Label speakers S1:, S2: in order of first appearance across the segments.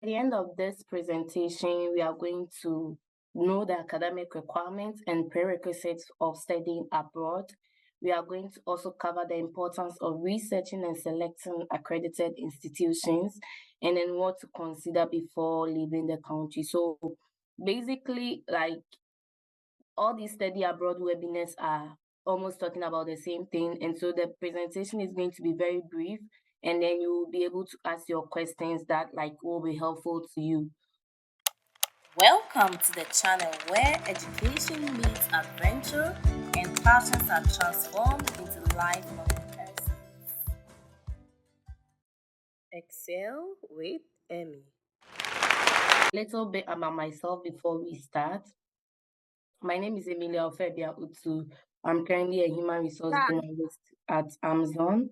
S1: the end of this presentation, we are going to know the academic requirements and prerequisites of studying abroad. We are going to also cover the importance of researching and selecting accredited institutions, and then what to consider before leaving the country. So basically, like all these study abroad webinars are almost talking about the same thing. And so the presentation is going to be very brief, and then you will be able to ask your questions that will be helpful to you.
S2: Welcome to the channel where education meets adventure and passions are transformed into lifelong lessons. Excel with Emmy.
S1: A little bit about myself before we start. My name is Emilia Ofebia Utu. I'm currently a human resource journalist at Amazon.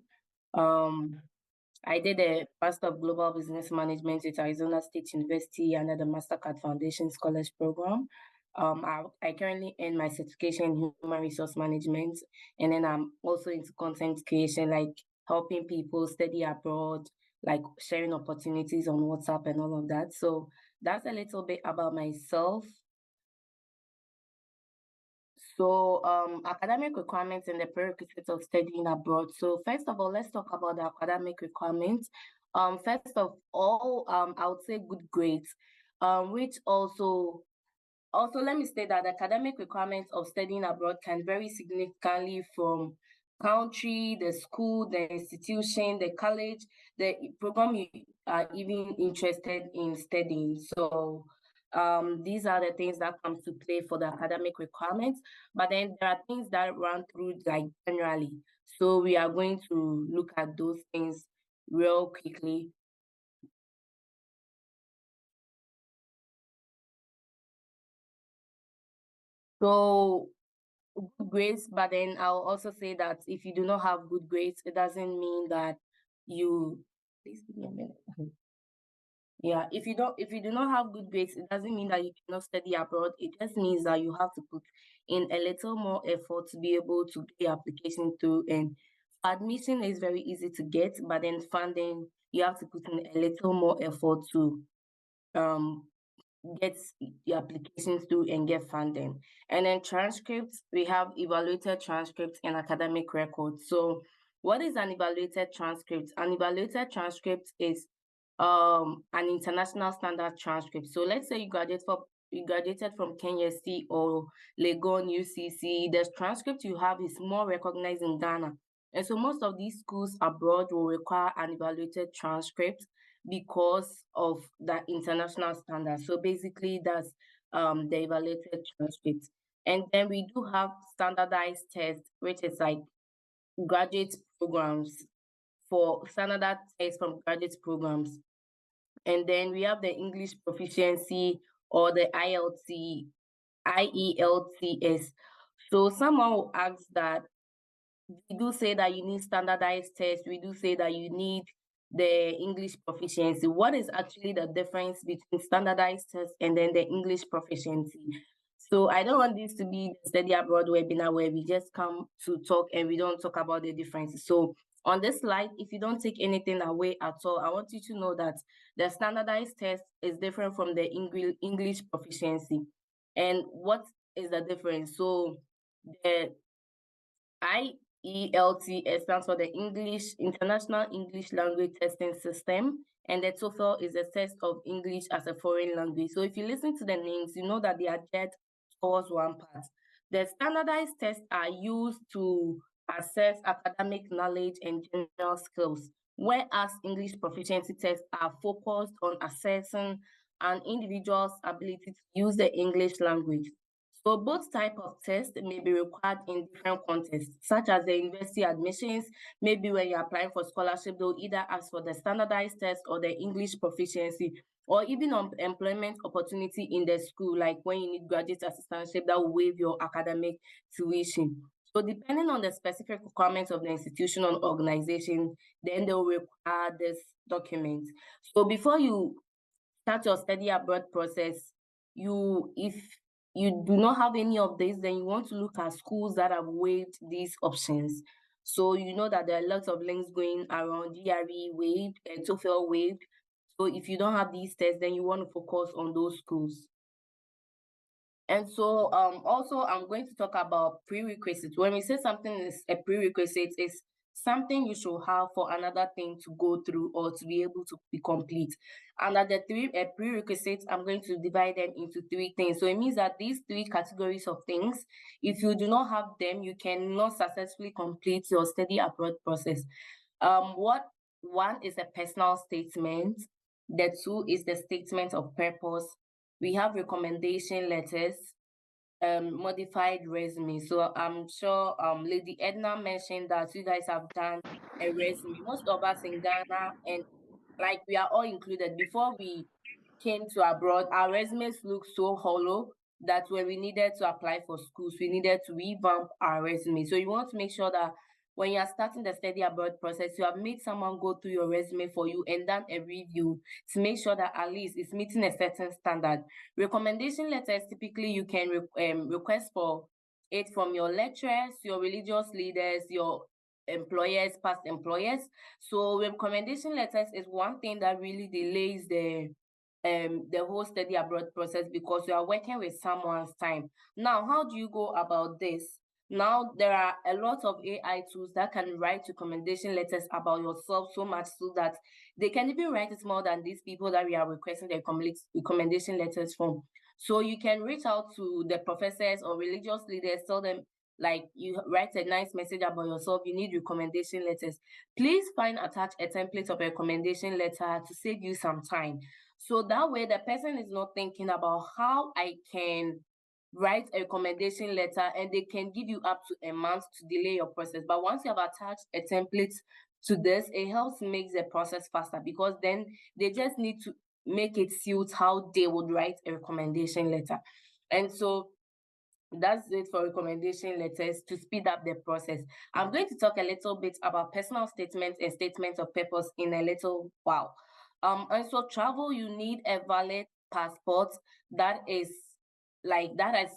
S1: I did a Master of Global Business Management at Arizona State University under the Mastercard Foundation Scholars Program. I currently earn my certification in Human Resource Management, and then I'm also into content creation, like helping people study abroad, like sharing opportunities on WhatsApp and all of that. So that's a little bit about myself. So academic requirements and the prerequisites of studying abroad. So first of all, let's talk about the academic requirements. First of all, I would say good grades, which also let me state that academic requirements of studying abroad can vary significantly from country, the school, the institution, the college, the program you are even interested in studying. So these are the things that come to play for the academic requirements, but then there are things that run through like generally. So we are going to look at those things real quickly. So good grades, but then I'll also say that if you do not have good grades, it doesn't mean that you please give me a minute. Yeah, if you do not have good grades, it doesn't mean that you cannot study abroad. It just means that you have to put in a little more effort to be able to get your application through. And admission is very easy to get, but then funding, you have to put in a little more effort to get the applications through and get funding. And then transcripts, we have evaluated transcripts and academic records. So what is an evaluated transcript? An evaluated transcript is an international standard transcript. So let's say you graduated from Kenya C or Legon UCC. The transcript you have is more recognized in Ghana. And so most of these schools abroad will require an evaluated transcript because of that international standard. So basically that's the evaluated transcript. And then we do have standardized tests, which is like graduate programs for standardized tests from graduate programs. And then we have the English proficiency or the IELTS. So someone will ask that we do say that you need standardized tests. We do say that you need the English proficiency. What is actually the difference between standardized tests and then the English proficiency? So I don't want this to be the study abroad webinar where we just come to talk and we don't talk about the differences. So on this slide, if you don't take anything away at all, I want you to know that the standardized test is different from the English proficiency. And what is the difference? So the IELTS stands for the International English Language Testing System, and the TOEFL is a test of English as a foreign language. So if you listen to the names, you know that they are geared towards one part. The standardized tests are used to assess academic knowledge and general skills, whereas English proficiency tests are focused on assessing an individual's ability to use the English language. So both type of tests may be required in different contexts, such as the university admissions. Maybe when you're applying for scholarship, they'll either ask for the standardized test or the English proficiency, or even on employment opportunity in the school, like when you need graduate assistantship, that will waive your academic tuition. So depending on the specific requirements of the institution or organization, then they will require this document. So before you start your study abroad process, if you do not have any of this, then you want to look at schools that have waived these options. So you know that there are lots of links going around. GRE waived, TOEFL waived. So if you don't have these tests, then you want to focus on those schools. And so also I'm going to talk about prerequisites. When we say something is a prerequisite, it's something you should have for another thing to go through or to be able to be complete. Under the three prerequisites, I'm going to divide them into three things. So it means that these three categories of things, if you do not have them, you cannot successfully complete your study abroad process. One is a personal statement. The two is the statement of purpose. We have recommendation letters, modified resume. So I'm sure Lady Edna mentioned that you guys have done a resume. Most of us in Ghana, and like we are all included, before we came to abroad, our resumes looked so hollow that when we needed to apply for schools, we needed to revamp our resume. So you want to make sure that when you are starting the study abroad process, you have made someone go through your resume for you and done a review to make sure that at least it's meeting a certain standard. Recommendation letters, typically you can request for it from your lecturers, your religious leaders, your employers, past employers. So recommendation letters is one thing that really delays the whole study abroad process because you are working with someone's time. Now, how do you go about this? Now, there are a lot of AI tools that can write recommendation letters about yourself so much so that they can even write it more than these people that we are requesting the recommendation letters from. So you can reach out to the professors or religious leaders, tell them, like, you write a nice message about yourself, you need recommendation letters. Please find attach a template of a recommendation letter to save you some time. So that way the person is not thinking about how I can write a recommendation letter and they can give you up to a month to delay your process. But once you have attached a template to this, it helps make the process faster because then they just need to make it suit how they would write a recommendation letter. And so that's it for recommendation letters to speed up the process. I'm going to talk a little bit about personal statements and statements of purpose in a little while. And so travel, you need a valid passport that is that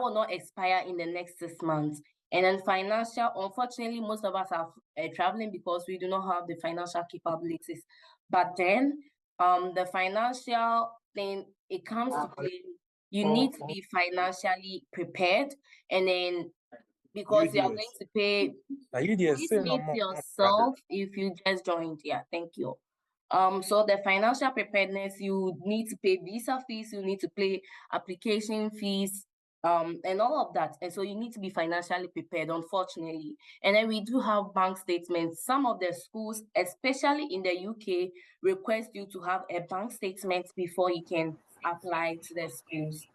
S1: will not expire in the next 6 months. And then financial, unfortunately, most of us are traveling because we do not have the financial capabilities. But then the financial thing, it comes to play. You need to be financially prepared, and then because you are going to pay, please mute yourself if you just joined. Yeah, thank you. So the financial preparedness, you need to pay visa fees, you need to pay application fees, and all of that. And so you need to be financially prepared, unfortunately. And then we do have bank statements. Some of the schools, especially in the UK, request you to have a bank statement before you can apply to the schools.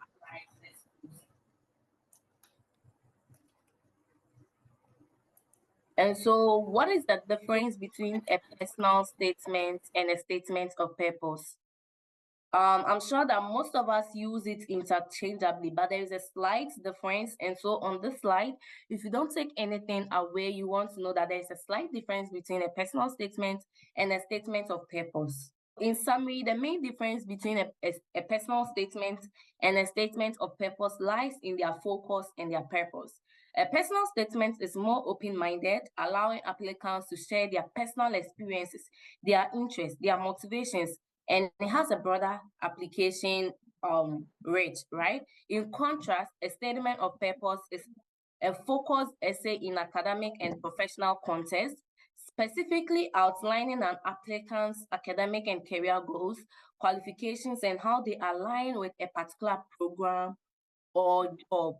S1: And so what is the difference between a personal statement and a statement of purpose? I'm sure that most of us use it interchangeably, but there is a slight difference. And so on this slide, if you don't take anything away, you want to know that there is a slight difference between a personal statement and a statement of purpose. In summary, the main difference between a personal statement and a statement of purpose lies in their focus and their purpose. A personal statement is more open-minded, allowing applicants to share their personal experiences, their interests, their motivations, and it has a broader application range, right? In contrast, a statement of purpose is a focused essay in academic and professional context, specifically outlining an applicant's academic and career goals, qualifications, and how they align with a particular program or job.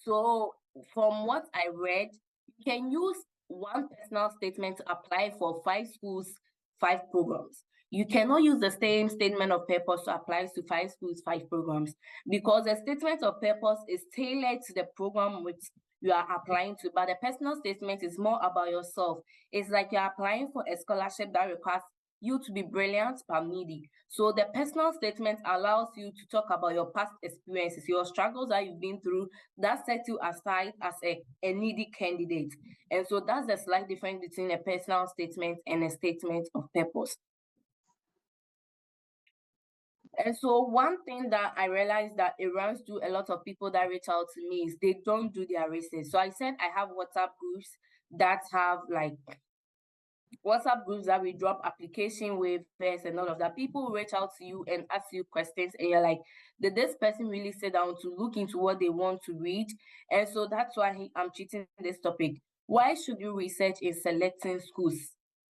S1: So from what I read, you can use one personal statement to apply for 5 schools, 5 programs. You cannot use the same statement of purpose to apply to 5 schools, 5 programs, because the statement of purpose is tailored to the program which you are applying to, but the personal statement is more about yourself. It's like you're applying for a scholarship that requires you to be brilliant but needy. So the personal statement allows you to talk about your past experiences, your struggles that you've been through, that set you aside as a needy candidate. And so that's the slight difference between a personal statement and a statement of purpose. And so one thing that I realized that it runs to a lot of people that reach out to me is they don't do their research. So I said I have WhatsApp groups that have like WhatsApp groups that we drop application waivers and all of that. People reach out to you and ask you questions, and you're like, did this person really sit down to look into what they want to read? And so that's why I'm treating this topic. Why should you research in selecting schools?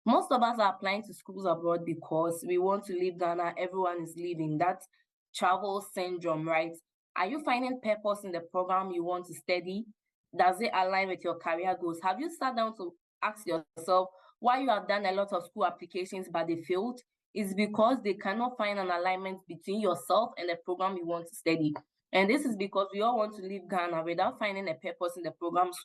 S1: Most of us are applying to schools abroad because we want to leave Ghana. Everyone is leaving. That travel syndrome, right? Are you finding purpose in the program you want to study? Does it align with your career goals? Have you sat down to ask yourself why you have done a lot of school applications but they failed? Is because they cannot find an alignment between yourself and the program you want to study. And this is because we all want to leave Ghana without finding a purpose in the programs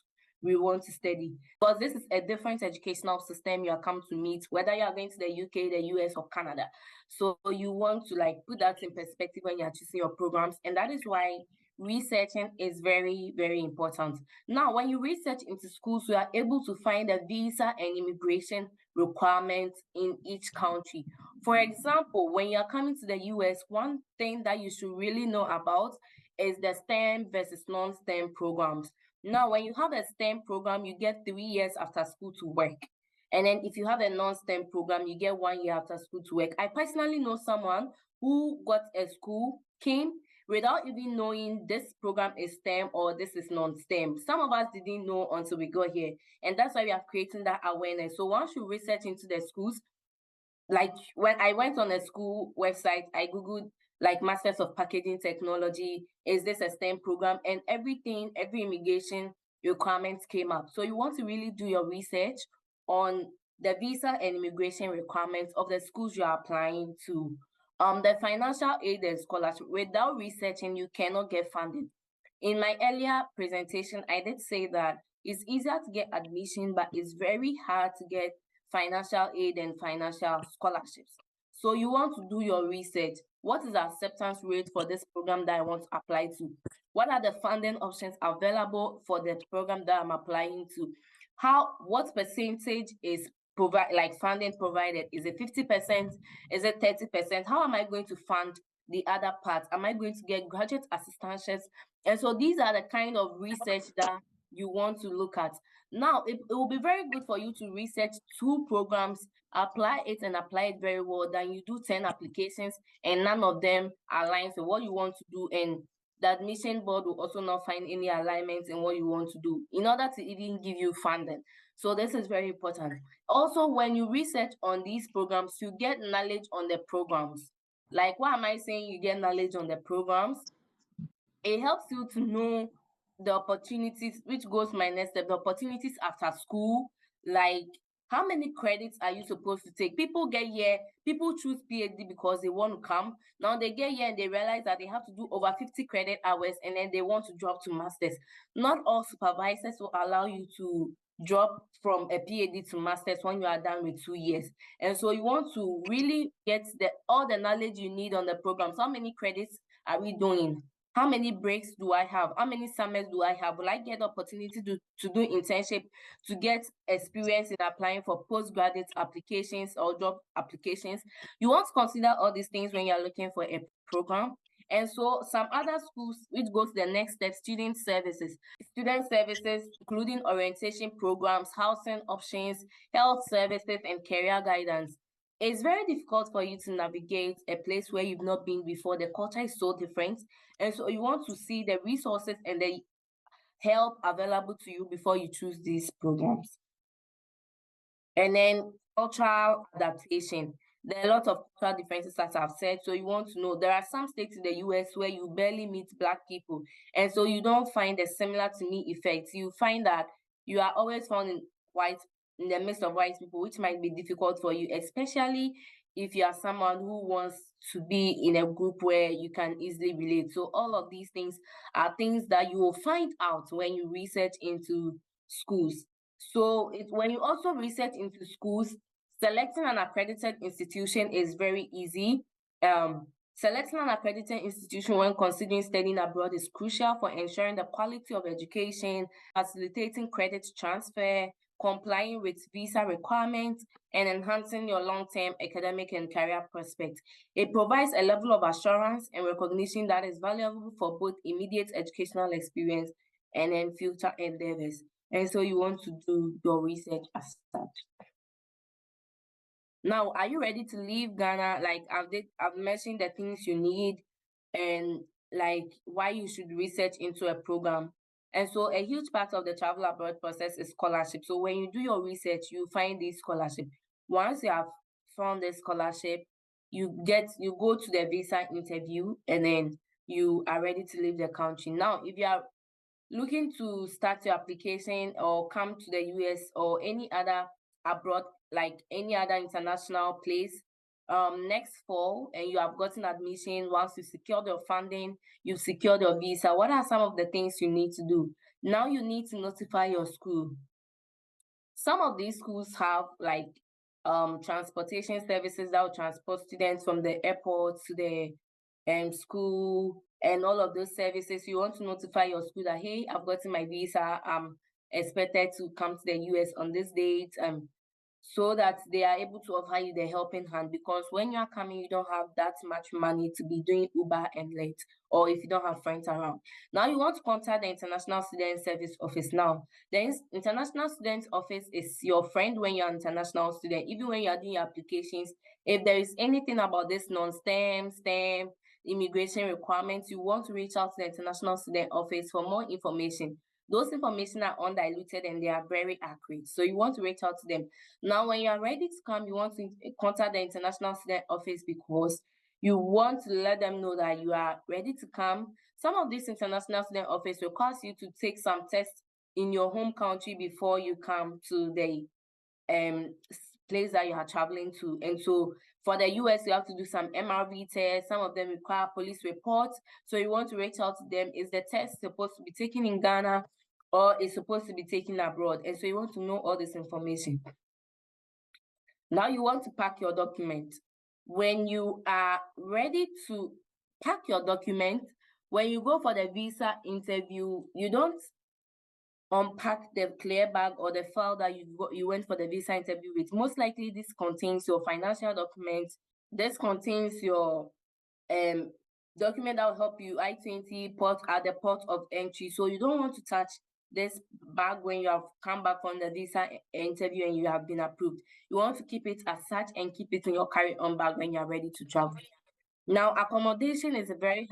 S1: we want to study. Because this is a different educational system you are come to meet, whether you are going to the UK, the US, or Canada. So you want to like put that in perspective when you're choosing your programs. And that is why researching is very, very important. Now, when you research into schools, you are able to find the visa and immigration requirements in each country. For example, when you're coming to the US, one thing that you should really know about is the STEM versus non-STEM programs. Now, when you have a STEM program, you get 3 years after school to work. And then if you have a non-STEM program, you get 1 year after school to work. I personally know someone who got a school, came without even knowing this program is STEM or this is non-STEM. Some of us didn't know until we got here. And that's why we are creating that awareness. So once you research into the schools, like when I went on a school website, I Googled like Masters of Packaging Technology, is this a STEM program? And everything, every immigration requirements came up. So you want to really do your research on the visa and immigration requirements of the schools you are applying to. The financial aid and scholarship, without researching, you cannot get funding. In my earlier presentation, I did say that it's easier to get admission, but it's very hard to get financial aid and financial scholarships. So you want to do your research. What is the acceptance rate for this program that I want to apply to? What are the funding options available for the program that I'm applying to? What percentage is funding provided? Is it 50%? Is it 30%? How am I going to fund the other part? Am I going to get graduate assistances? And so these are the kind of research that you want to look at. Now, it will be very good for you to research 2 programs, apply it and apply it very well, than you do 10 applications and none of them aligns with what you want to do. And the admission board will also not find any alignments in what you want to do in order to even give you funding. So this is very important. Also, when you research on these programs, you get knowledge on the programs. Like, why am I saying you get knowledge on the programs? It helps you to know the opportunities, which goes my next step, the opportunities after school. Like, how many credits are you supposed to take? People get here, people choose PhD because they want to come. Now they get here and they realize that they have to do over 50 credit hours and then they want to drop to masters. Not all supervisors will allow you to drop from a PhD to masters when you are done with 2 years. And so you want to really get all the knowledge you need on the programs. How many credits are we doing? How many breaks do I have? How many summers do I have? Will I get the opportunity to do internship, to get experience in applying for postgraduate applications or job applications? You want to consider all these things when you're looking for a program. And so some other schools, which goes to the next step, student services. Student services, including orientation programs, housing options, health services, and career guidance. It's very difficult for you to navigate a place where you've not been before. The culture is so different. And so you want to see the resources and the help available to you before you choose these programs. And then cultural adaptation. There are a lot of cultural differences, as I've said. So you want to know there are some states in the US where you barely meet Black people. And so you don't find a similar to me effect. You find that you are always found in the midst of white people, which might be difficult for you, especially if you are someone who wants to be in a group where you can easily relate. So all of these things are things that you will find out when you research into schools. So when you also research into schools, selecting an accredited institution is very easy. Selecting an accredited institution when considering studying abroad is crucial for ensuring the quality of education, facilitating credit transfer, complying with visa requirements, and enhancing your long-term academic and career prospects. It provides a level of assurance and recognition that is valuable for both immediate educational experience and then future endeavors. And so you want to do your research as such. Now, are you ready to leave Ghana? Like I've mentioned the things you need and like why you should research into a program. And so a huge part of the travel abroad process is scholarship. So when you do your research, you find this scholarship. Once you have found the scholarship, you go to the visa interview and then you are ready to leave the country. Now, if you are looking to start your application or come to the US or any other abroad, like any other international place, next fall, and you have gotten admission, once you secured your funding, you've secured your visa, what are some of the things you need to do? Now you need to notify your school. Some of these schools have like transportation services that will transport students from the airport to the school and all of those services. You want to notify your school that, hey, I've gotten my visa, I'm expected to come to the US on this date, so that they are able to offer you the helping hand, because when you are coming, you don't have that much money to be doing Uber and late, or if you don't have friends around. Now you want to contact the International Student Service Office. Now, the International Student Office is your friend when you're an international student, even when you're doing your applications. If there is anything about this non-STEM, STEM, immigration requirements, you want to reach out to the International Student Office for more information. Those information are undiluted and they are very accurate. So you want to reach out to them. Now, when you are ready to come, you want to contact the International Student Office because you want to let them know that you are ready to come. Some of these International Student Office requires you to take some tests in your home country before you come to the place that you are traveling to. And so for the US, you have to do some MRV tests. Some of them require police reports. So you want to reach out to them. Is the test supposed to be taken in Ghana or is supposed to be taken abroad? And so you want to know all this information. Now you want to pack your document. When you are ready to pack your document, when you go for the visa interview, you don't unpack the clear bag or the file that you went for the visa interview with. Most likely this contains your financial documents. This contains your document that will help you I-20 port at the port of entry. So you don't want to touch this bag when you have come back from the visa interview and you have been approved. You want to keep it as such and keep it in your carry-on bag when you are ready to travel. Now, accommodation is a very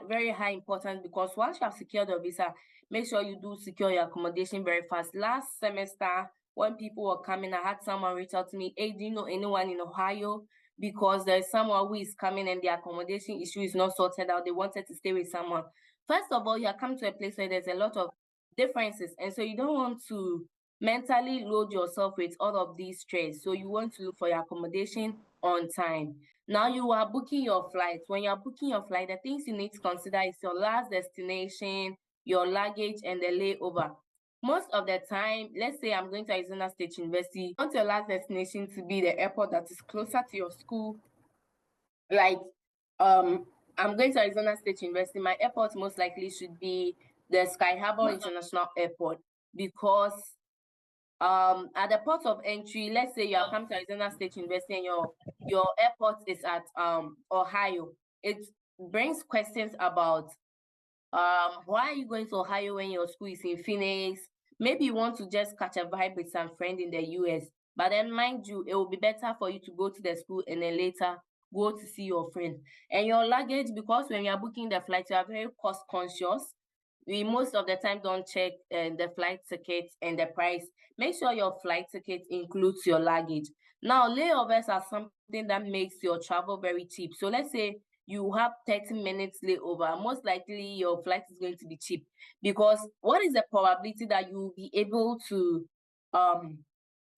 S1: very high importance, because once you have secured your visa, make sure you do secure your accommodation very fast. Last semester, when people were coming, I had someone reach out to me, hey, do you know anyone in Ohio? Because there's someone who is coming and the accommodation issue is not sorted out. They wanted to stay with someone. First of all, you are coming to a place where there's a lot of differences. And so you don't want to mentally load yourself with all of these stress. So you want to look for your accommodation on time. Now you are booking your flight. When you are booking your flight, the things you need to consider is your last destination, your luggage, and the layover. Most of the time, let's say I'm going to Arizona State University, you want your last destination to be the airport that is closer to your school. Like, I'm going to Arizona State University. My airport most likely should be the Sky Harbor International Airport, because at the port of entry, let's say you are coming to Arizona State University and your airport is at Ohio. It brings questions about why are you going to Ohio when your school is in Phoenix? Maybe you want to just catch a vibe with some friend in the US, but then mind you, it will be better for you to go to the school and then later go to see your friend. And your luggage, because when you are booking the flight, you are very cost conscious. We most of the time don't check the flight tickets and the price. Make sure your flight ticket includes your luggage. Now, layovers are something that makes your travel very cheap. So let's say you have 30 minutes layover, most likely your flight is going to be cheap, because what is the probability that you will be able to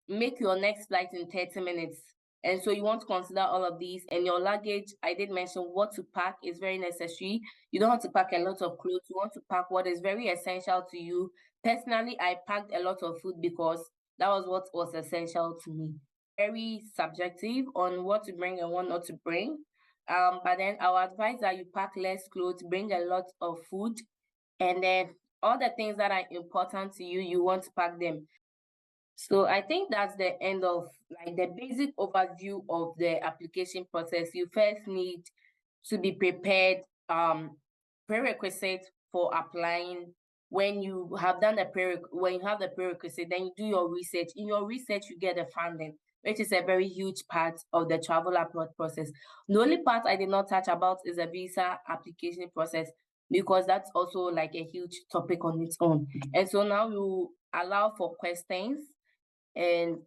S1: make your next flight in 30 minutes? And so you want to consider all of these. And your luggage, I did mention what to pack is very necessary. You don't want to pack a lot of clothes. You want to pack what is very essential to you. Personally, I packed a lot of food because that was what was essential to me. Very subjective on what to bring and what not to bring. But then I would advise that you pack less clothes, bring a lot of food, and then all the things that are important to you, you want to pack them. So I think that's the end of like the basic overview of the application process. You first need to be prepared, prerequisite for applying. When you have done when you have the prerequisite, then you do your research. In your research, you get the funding. which is a very huge part of the travel abroad process. The only part I did not touch about is the visa application process because that's also like a huge topic on its own. And so now we will allow for questions, and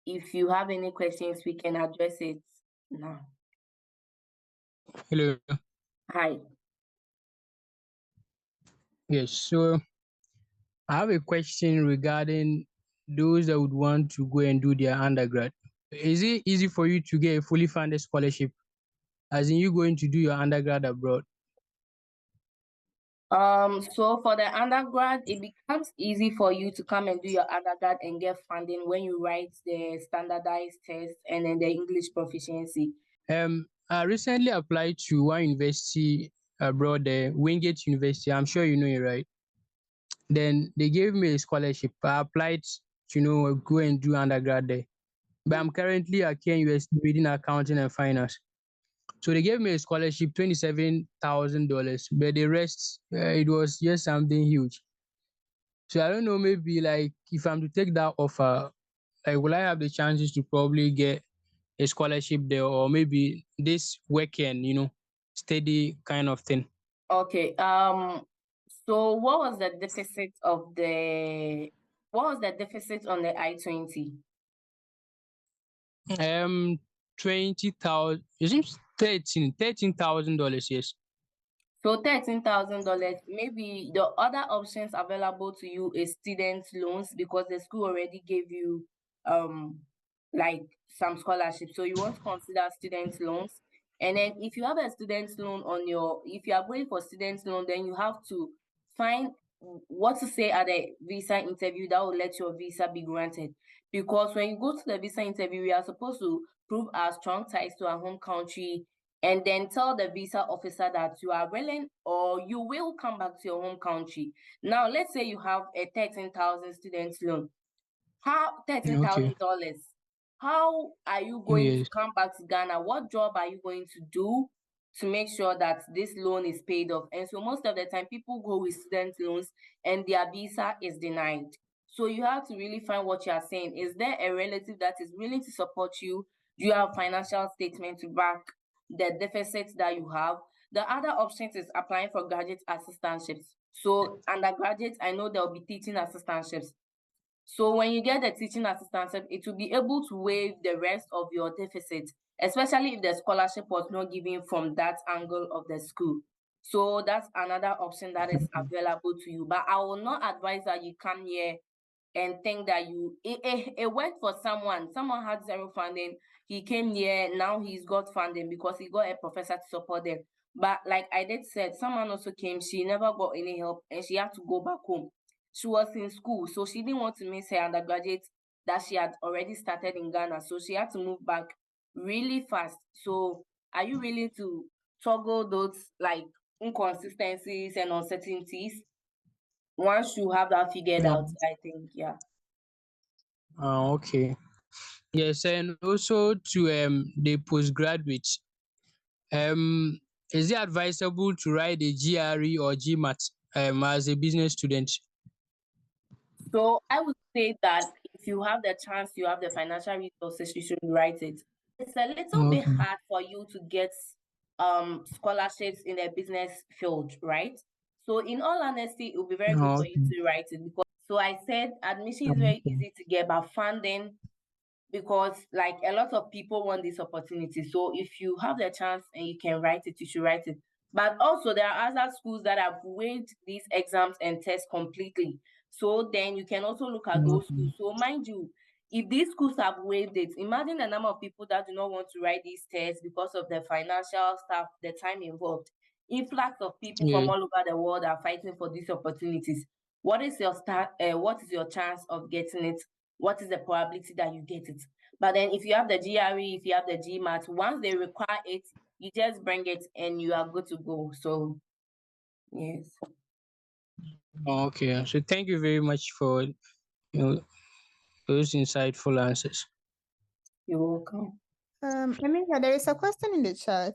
S1: if you have any questions, we can address it now.
S3: Hello.
S1: Hi.
S3: Yes. So I have a question regarding those that would want to go and do their undergrad. Is it easy for you to get a fully funded scholarship, as in you going to do your undergrad abroad?
S1: So for the undergrad, it becomes easy for you to come and do your undergrad and get funding when you write the standardized test and then the English proficiency.
S3: I recently applied to one university abroad there, Wingate University. I'm sure you know it, right? Then they gave me a scholarship. I applied to go and do undergrad there. But I'm currently at KNUST reading accounting and finance. So they gave me a scholarship, $27,000, but the rest, it was just something huge. So I don't know, maybe like if I'm to take that offer, like will I have the chances to probably get a scholarship there, or maybe this weekend, steady kind of thing?
S1: Okay. So what was the deficit on the I-20?
S3: Um, 20,000, is it $13,000? Yes.
S1: So $13,000, maybe the other options available to you is student loans because the school already gave you like some scholarship. So you want to consider student loans. And then if you have a student loan if you are going for student loan, then you have to find what to say at the visa interview that will let your visa be granted. Because when you go to the visa interview, we are supposed to prove our strong ties to our home country and then tell the visa officer that you are willing or you will come back to your home country. Now, let's say you have a 13,000 student loan. How
S3: Okay.
S1: $13,000? How are you going to
S3: Yes.
S1: come back to Ghana? What job are you going to do to make sure that this loan is paid off? And so most of the time, people go with student loans and their visa is denied. So you have to really find what you are saying. Is there a relative that is willing to support you? Do you have financial statement to back the deficits that you have? The other options is applying for graduate assistantships. So undergraduates, I know there will be teaching assistantships. So when you get the teaching assistantship, it will be able to waive the rest of your deficit, especially if the scholarship was not given from that angle of the school. So that's another option that is available to you. But I will not advise that you come here and think that it worked for someone. Someone had zero funding. He came here, now he's got funding because he got a professor to support them. But like I did said, someone also came, she never got any help and she had to go back home. She was in school, so she didn't want to miss her undergraduate that she had already started in Ghana. So she had to move back really fast. So are you willing to toggle those like inconsistencies and uncertainties? Once you have that figured out,
S3: No.
S1: I think, yeah.
S3: Okay. Yes, and also to the postgraduates, um, is it advisable to write a GRE or GMAT as a business student?
S1: So I would say that if you have the chance, you have the financial resources, you should write it. It's a little bit
S3: Okay.
S1: hard for you to get scholarships in the business field, right? So in all honesty, it will be very good for you
S3: Okay.
S1: to write it because so I said admission is very
S3: Okay.
S1: easy to get, but funding because like a lot of people want this opportunity. So if you have the chance and you can write it, you should write it. But also there are other schools that have waived these exams and tests completely. So then you can also look at those schools.
S3: Okay.
S1: So mind you, if these schools have waived it, imagine the number of people that do not want to write these tests because of the financial stuff, the time involved. Influx of people from
S3: Yeah.
S1: all over the world are fighting for these opportunities. What is your what is your chance of getting it? What is the probability that you get it? But then if you have the GRE, if you have the GMAT, once they require it, you just bring it and you are good to go. So yes,
S3: Okay. So thank you very much for know, those insightful answers.
S1: you're welcome.
S4: Emilia, there is a question in the chat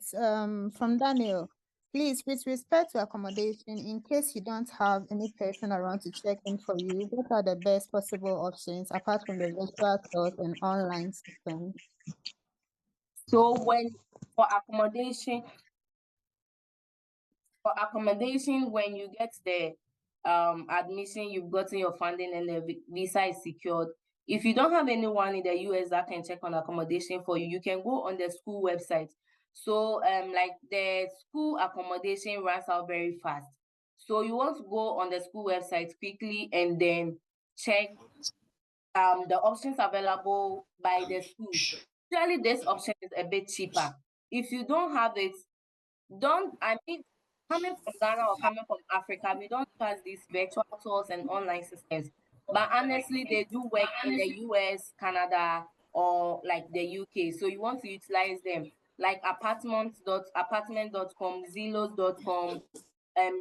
S4: from Daniel. Please, with respect to accommodation, in case you don't have any person around to check in for you, what are the best possible options apart from the virtual tours and online systems?
S1: So when for accommodation, when you get the admission, you've gotten your funding and the visa is secured. If you don't have anyone in the US that can check on accommodation for you, you can go on the school website. So like the school accommodation runs out very fast. So you want to go on the school website quickly and then check the options available by the schools. Usually this option is a bit cheaper. If you don't have it, don't I mean coming from Ghana or coming from Africa, we don't trust these virtual tours and online systems. But honestly, they do work in the US, Canada, or like the UK. So you want to utilize them like apartment.com, Zillow.com,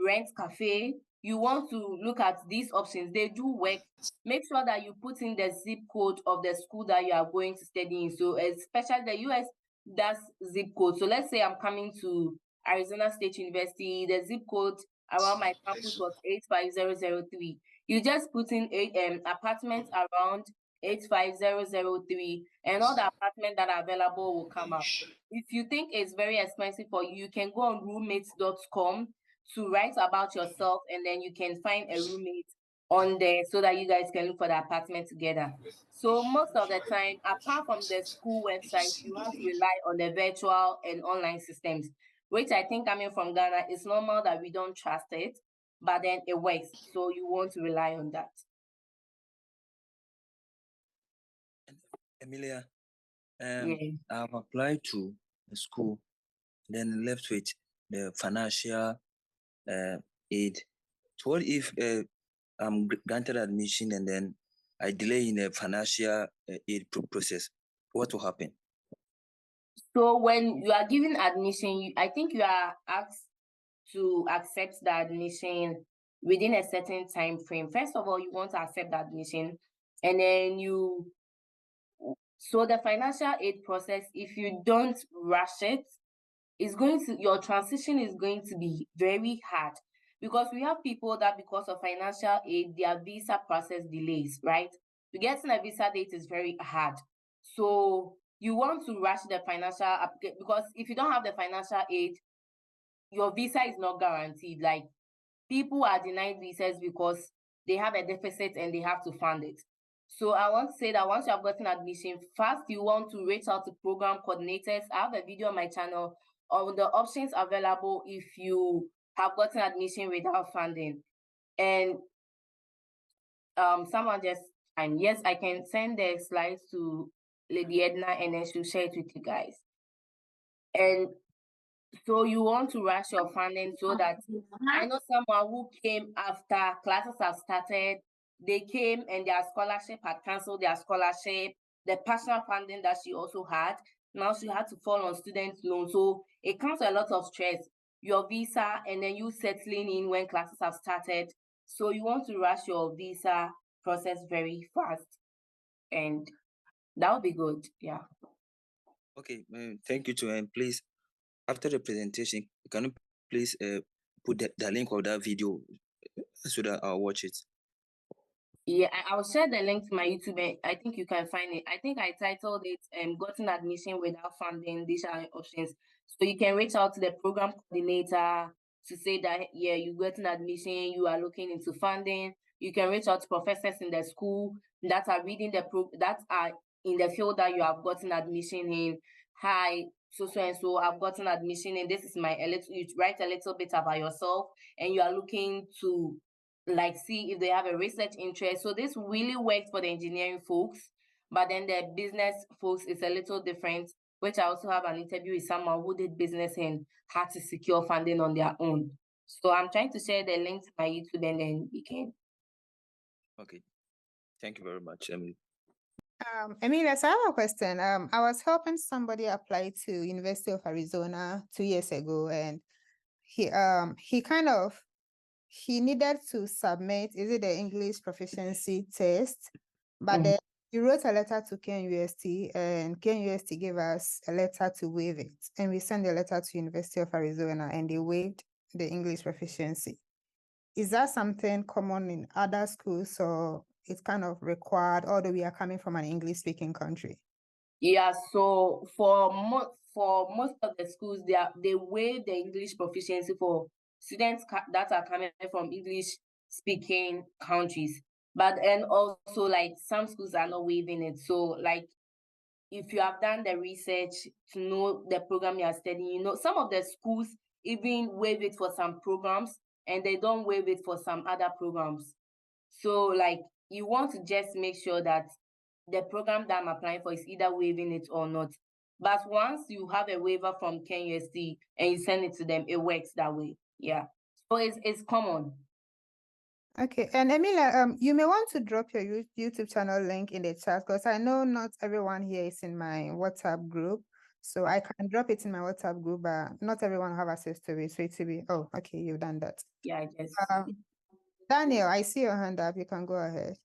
S1: Rent Cafe. You want to look at these options. They do work. Make sure that you put in the zip code of the school that you are going to study in. So especially the US, that's zip code. So let's say I'm coming to Arizona State University, the zip code around my campus was 85003. You just put in apartments around 85003 and all the apartments that are available will come up. If you think it's very expensive for you, you can go on roommates.com to write about yourself and then you can find a roommate on there so that you guys can look for the apartment together. So most of the time, apart from the school website, you want to rely on the virtual and online systems, which I think coming from Ghana, it's normal that we don't trust it, but then it works. So you want to rely on that.
S5: Emilia, I've applied to the school, then left with the financial aid. So what if I'm granted admission and then I delay in the financial aid process? What will happen?
S1: So when you are given admission, I think you are asked to accept the admission within a certain time frame. First of all, you want to accept the admission, and then so the financial aid process, if you don't rush it, your transition is going to be very hard, because we have people that because of financial aid, their visa process delays, right? To get a visa date is very hard. So you want to rush the financial application, because if you don't have the financial aid, your visa is not guaranteed. Like, people are denied visas because they have a deficit and they have to fund it. So I want to say that once you have gotten admission, first you want to reach out to program coordinators. I have a video on my channel on the options available if you have gotten admission without funding. And someone just yes, I can send the slides to Lady Edna and then she'll share it with you guys. And so you want to rush your funding so that I know someone who came after classes have started. They came and their scholarship had cancelled their scholarship, the personal funding that she also had. Now she had to fall on student loan. So it comes with a lot of stress. Your visa and then you settling in when classes have started. So you want to rush your visa process very fast. And that would be good. Yeah.
S5: Okay, thank you to please, after the presentation, can you please put the link of that video so that I'll watch it?
S1: Yeah, I'll share the link to my YouTube. I think you can find it. I think I titled it Gotten Admission Without Funding, These are options. So you can reach out to the program coordinator to say that, yeah, you got an admission, you are looking into funding. You can reach out to professors in the school that are reading that are in the field that you have gotten admission in. Hi, so and so, I've gotten admission in. This is you write a little bit about yourself, and you are looking to like see if they have a research interest. So this really works for the engineering folks, but then the business folks is a little different, which I also have an interview with someone who did business and had to secure funding on their own. So I'm trying to share the link to my YouTube and then we can.
S5: Okay. Thank you very much, Emily.
S4: Emilia, so I have a question. I was helping somebody apply to University of Arizona 2 years ago, and he needed to submit, is it the English proficiency test? But then You wrote a letter to KNUST, and KNUST gave us a letter to waive it. And we sent a letter to University of Arizona, and they waived the English proficiency. Is that something common in other schools, or it's kind of required, although we are coming from an English-speaking country?
S1: Yeah, so for most of the schools, they waive the English proficiency for students that are coming from English-speaking countries. But then also, like, some schools are not waiving it. So, like, if you have done the research to know the program you are studying, some of the schools even waive it for some programs, and they don't waive it for some other programs. So, like, you want to just make sure that the program that I'm applying for is either waiving it or not. But once you have a waiver from KNUST and you send it to them, it works that way. Yeah. So it's common.
S4: Okay, and Emilia, you may want to drop your YouTube channel link in the chat, because I know not everyone here is in my WhatsApp group. So I can drop it in my WhatsApp group, but not everyone have access to it. So it will be, oh, okay, you've done that.
S1: Yeah, I guess.
S4: Daniel, I see your hand up. You can go ahead.